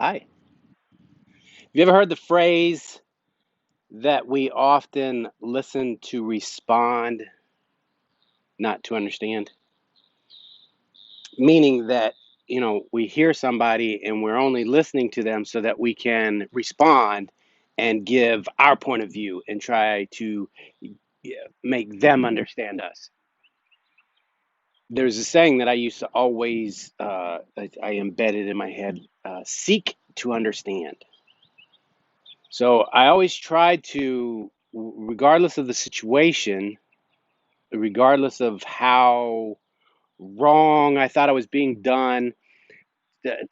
Hi. Have you ever heard the phrase that we often listen to respond, not to understand? Meaning that, we hear somebody and we're only listening to them so that we can respond and give our point of view and try to make them understand us. There's a saying that I used to always, I embedded in my head, seek to understand. So I always tried to, regardless of the situation, regardless of how wrong I thought I was being done,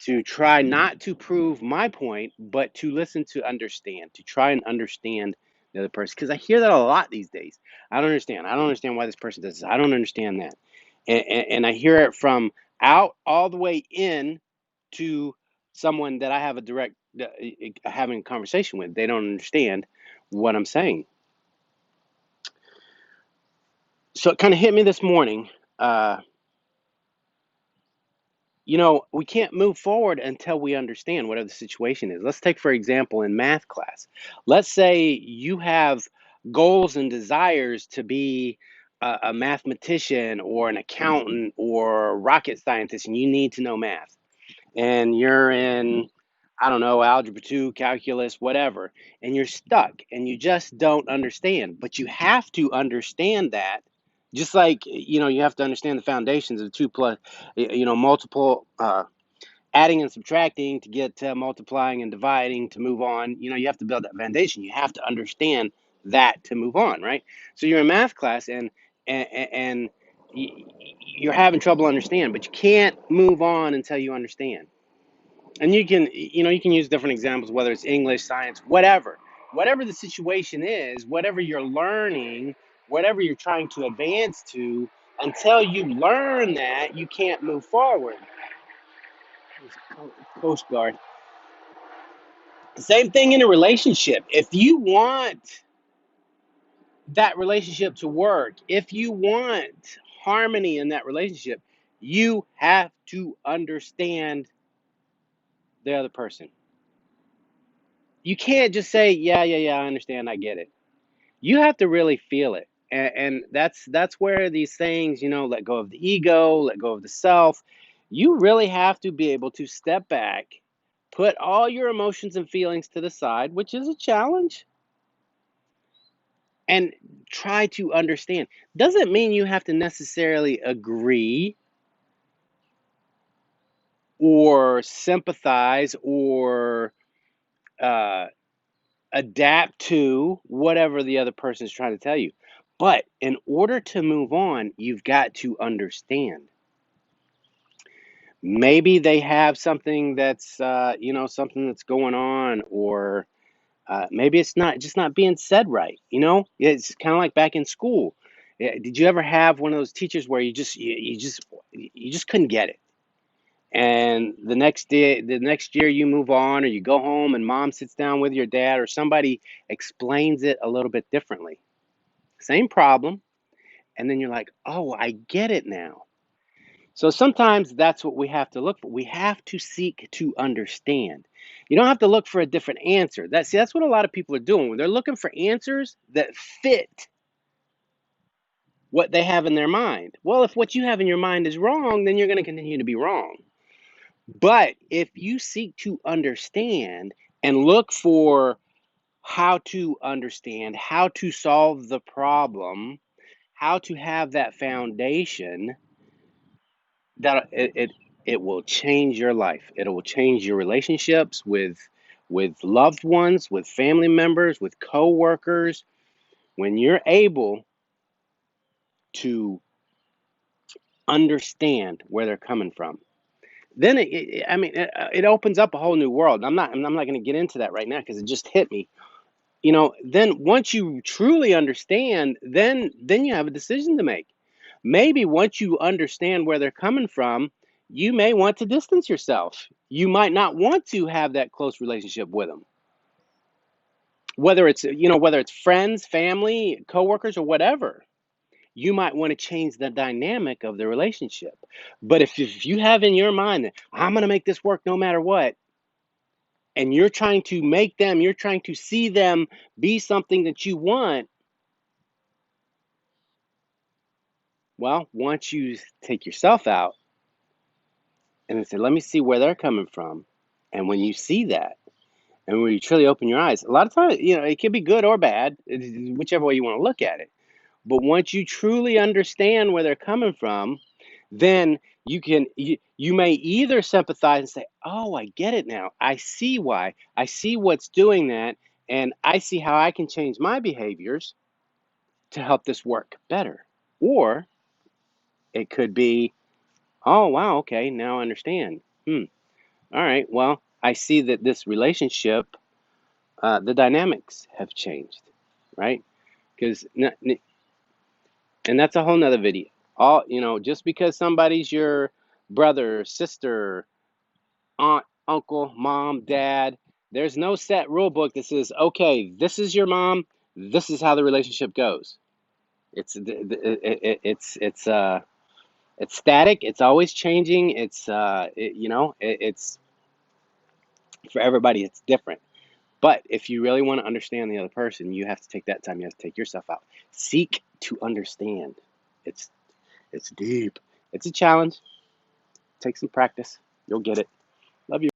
to try not to prove my point, but to listen to understand, to try and understand the other person. Because I hear that a lot these days. I don't understand. I don't understand why this person does this. I don't understand that. And I hear it from out all the way in to someone that I have a direct having a conversation with. They don't understand what I'm saying. So it kind of hit me this morning. Uh, we can't move forward until we understand whatever the situation is. Let's take, for example, in math class. Let's say you have goals and desires to be a mathematician or an accountant or a rocket scientist, and you need to know math. And you're in, I don't know, algebra 2, calculus, whatever, and you're stuck and you just don't understand. But you have to understand that, just like, you have to understand the foundations of two plus, multiple, adding and subtracting to get to multiplying and dividing to move on. You have to build that foundation. You have to understand that to move on, right? So you're in math class and you're having trouble understand, but you can't move on until you understand. And you can use different examples, whether it's English, science, whatever the situation is, whatever you're learning, whatever you're trying to advance to. Until you learn that, you can't move forward. Coast Guard. Same thing in a relationship. If you want that relationship to work, if you want harmony in that relationship, you have to understand the other person. You can't just say, yeah, yeah, yeah, I understand, I get it. You have to really feel it. And that's where these things, let go of the ego, let go of the self. You really have to be able to step back, put all your emotions and feelings to the side, which is a challenge, and try to understand. Doesn't mean you have to necessarily agree or sympathize or uh, adapt to whatever the other person is trying to tell you. But in order to move on, you've got to understand. Maybe they have something that's, something that's going on, or maybe it's not just not being said right. It's kind of like back in school. Did you ever have one of those teachers where you just couldn't get it? And the next year you move on, or you go home and mom sits down with your dad, or somebody explains it a little bit differently. Same problem. And then you're like, oh, I get it now. So sometimes that's what we have to look for. We have to seek to understand. You don't have to look for a different answer. That's what a lot of people are doing. They're looking for answers that fit what they have in their mind. Well, if what you have in your mind is wrong, then you're going to continue to be wrong. But if you seek to understand and look for how to understand, how to solve the problem, how to have that foundation, that it will change your life. It will change your relationships with loved ones, with family members, with coworkers. When you're able to understand where they're coming from, then it opens up a whole new world. I'm not going to get into that right now because it just hit me. Then once you truly understand, then you have a decision to make. Maybe once you understand where they're coming from, you may want to distance yourself. You might not want to have that close relationship with them. Whether it's friends, family, coworkers, or whatever. You might want to change the dynamic of the relationship. But if you have in your mind that I'm going to make this work no matter what, and you're trying to make them, you're trying to see them be something that you want, well, once you take yourself out and then say, let me see where they're coming from. And when you see that, and when you truly open your eyes, a lot of times, it can be good or bad, whichever way you want to look at it. But once you truly understand where they're coming from, then you may either sympathize and say, "Oh, I get it now. I see why. I see what's doing that, and I see how I can change my behaviors to help this work better." Or it could be, "Oh, wow, okay, now I understand. All right. Well, I see that this relationship, the dynamics have changed, right? Because and that's a whole nother video. All just because somebody's your brother, sister, aunt, uncle, mom, dad, there's no set rule book that says, okay, this is your mom, this is how the relationship goes. It's static. It's always changing. It's for everybody. It's different. But if you really want to understand the other person, you have to take that time. You have to take yourself out. Seek to understand. It's it's deep. It's a challenge. Take some practice. You'll get it. Love you.